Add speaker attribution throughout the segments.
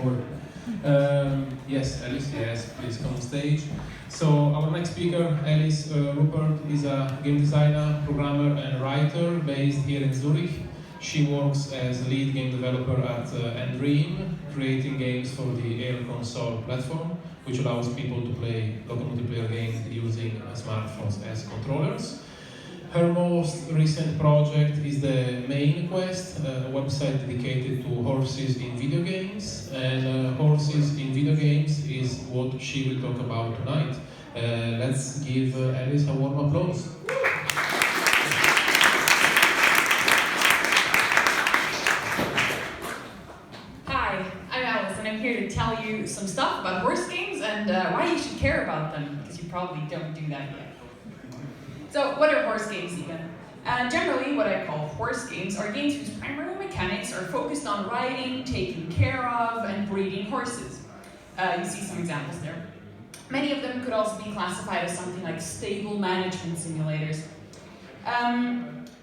Speaker 1: forward. Yes, Alice, yes, please come on stage. So our next speaker, Alice Ruppert, is a game designer, programmer and writer based here in Zurich. She works as lead game developer at Dream, creating games for the Air console platform, which allows people to play local multiplayer games using smartphones as controllers. Her most recent project is the Main Quest, a website dedicated to horses in video games. And horses in video games is what she will talk about tonight. Let's give Alice a warm applause.
Speaker 2: Hi, I'm Alice, and I'm here to tell you some stuff about horse games and why you should care about them, because you probably don't do that yet. So, what are horse games even? Generally, what I call horse games are games whose primary mechanics are focused on riding, taking care of, and breeding horses. You see some examples there. Many of them could also be classified as something like stable management simulators.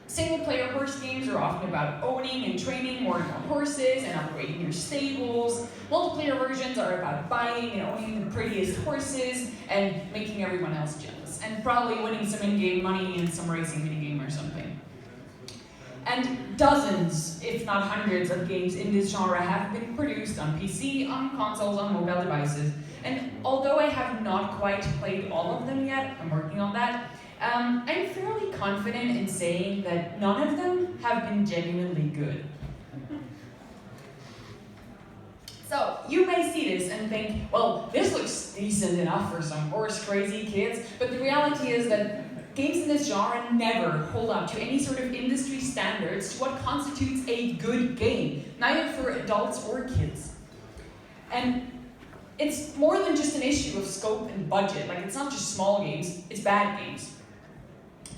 Speaker 2: Single-player horse games are often about owning and training more and more horses and upgrading your stables. Multiplayer versions are about buying and owning the prettiest horses and making everyone else jealous, and probably winning some in-game money in some racing minigame or something. And dozens, if not hundreds, of games in this genre have been produced on PC, on consoles, on mobile devices. And although I have not quite played all of them yet, I'm working on that, I'm fairly confident in saying that none of them have been genuinely good. So, you may see this and think, well, this looks decent enough for some horse-crazy kids, but the reality is that games in this genre never hold up to any sort of industry standards to what constitutes a good game, neither for adults or kids. And it's more than just an issue of scope and budget. Like, it's not just small games, it's bad games.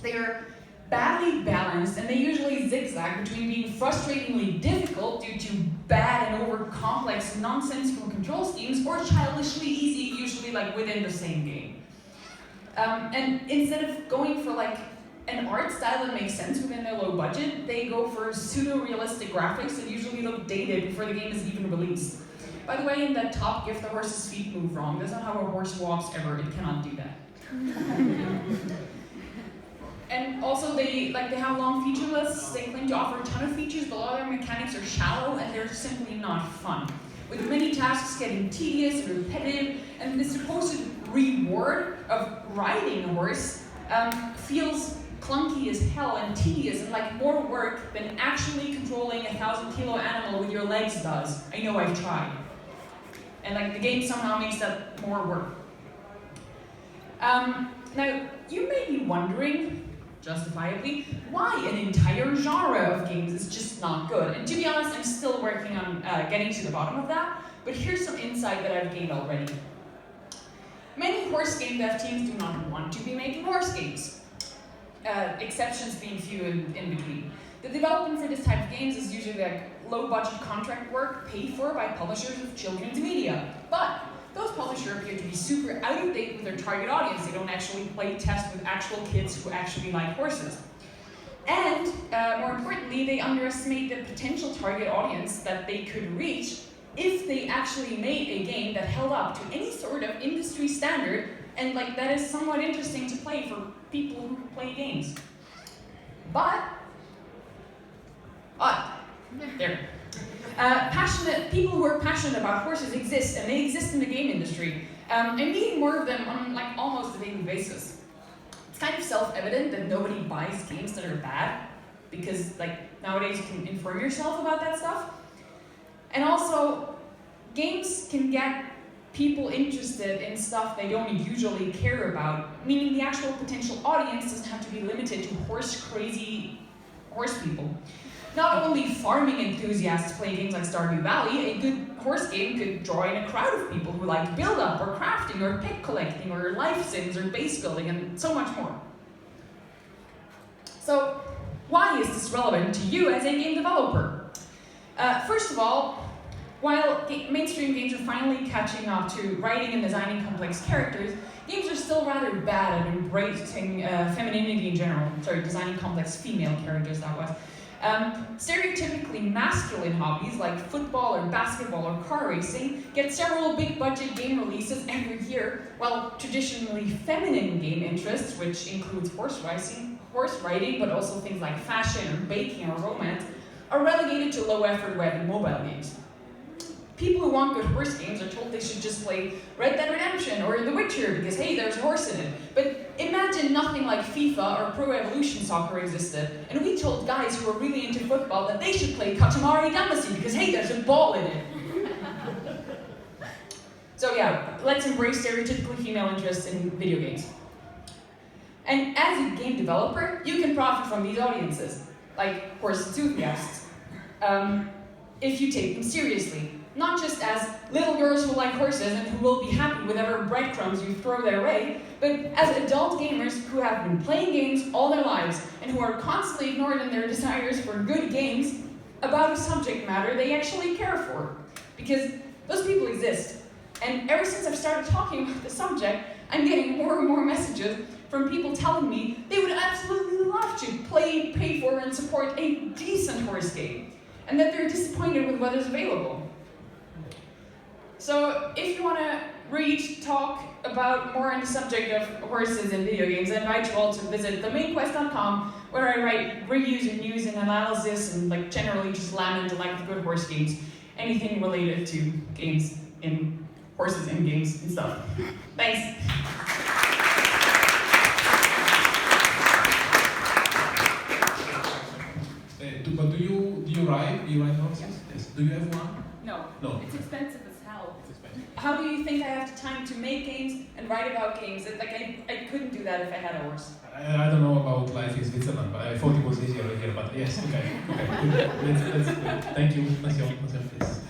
Speaker 2: They are badly balanced, and they usually zigzag between being frustratingly difficult due to bad and over-complex, nonsensical control schemes, or childishly easy, usually like within the same game. And instead of going for like an art style that makes sense within their low budget, they go for pseudo-realistic graphics that usually look dated before the game is even released. By the way, in that top GIF, the horse's feet move wrong. That's not how a horse walks ever. It cannot do that. And also, they have long feature lists. They claim to offer a ton of features, but a lot of their mechanics are shallow and they're simply not fun. With many tasks getting tedious and repetitive, and the supposed reward of riding a horse feels clunky as hell and tedious and like more work than actually controlling a 1,000-kilo animal with your legs does. I know, I've tried. And like the game somehow makes that more work. Now, you may be wondering, justifiably, why an entire genre of games is just not good. And to be honest, I'm still working on getting to the bottom of that, but here's some insight that I've gained already. Many horse game dev teams do not want to be making horse games, exceptions being few in between. The development for this type of games is usually like low-budget contract work paid for by publishers of children's media. But those publishers appear to be super out of date with their target audience. They don't actually play test with actual kids who actually like horses. And, more importantly, they underestimate the potential target audience that they could reach if they actually made a game that held up to any sort of industry standard and like that is somewhat interesting to play for people who play games. But, people who are passionate about horses exist, and they exist in the game industry. I'm meeting more of them on like almost a daily basis. It's kind of self-evident that nobody buys games that are bad, because like nowadays you can inform yourself about that stuff. And also, games can get people interested in stuff they don't usually care about, meaning the actual potential audience doesn't have to be limited to horse-crazy horse people. Not only farming enthusiasts play games like Stardew Valley, a good horse game could draw in a crowd of people who like build-up or crafting or pet collecting or life sims or base building and so much more. So, why is this relevant to you as a game developer? First of all, while mainstream games are finally catching up to writing and designing complex characters, games are still rather bad at embracing femininity in general. Sorry, designing complex female characters, that was. Stereotypically masculine hobbies like football or basketball or car racing get several big budget game releases every year, while traditionally feminine game interests, which includes horse riding, but also things like fashion or baking or romance, are relegated to low effort web and mobile games. People who want good horse games are told they should just play Red Dead Redemption or The Witcher because, hey, there's a horse in it. But imagine nothing like FIFA or Pro Evolution Soccer existed, and we told guys who are really into football that they should play Katamari Damacy because, hey, there's a ball in it. So yeah, let's embrace stereotypically female interests in video games. And as a game developer, you can profit from these audiences, like horse enthusiasts, if you take them seriously. Not just as little girls who like horses and who will be happy with whatever breadcrumbs you throw their way, but as adult gamers who have been playing games all their lives and who are constantly ignored in their desires for good games about a subject matter they actually care for. Because those people exist. And ever since I've started talking about the subject, I'm getting more and more messages from people telling me they would absolutely love to pay for and support a decent horse game, and that they're disappointed with what is available. So if you want to read, talk about more on the subject of horses in video games, I invite you all to visit themainquest.com, where I write reviews and news and analysis and generally just lament the lack of good horse games, anything related to games in horses in games and stuff. Thanks.
Speaker 1: But do you ride? Do you ride horses? Yes. Do you have one?
Speaker 2: No.
Speaker 1: No.
Speaker 2: It's expensive as hell.
Speaker 1: It's expensive.
Speaker 2: How do you think I have the time to make games and write about games? I couldn't do that if I had a horse.
Speaker 1: I don't know about life in Switzerland, but I thought it was easier here. But yes, okay. Let's thank you. Please.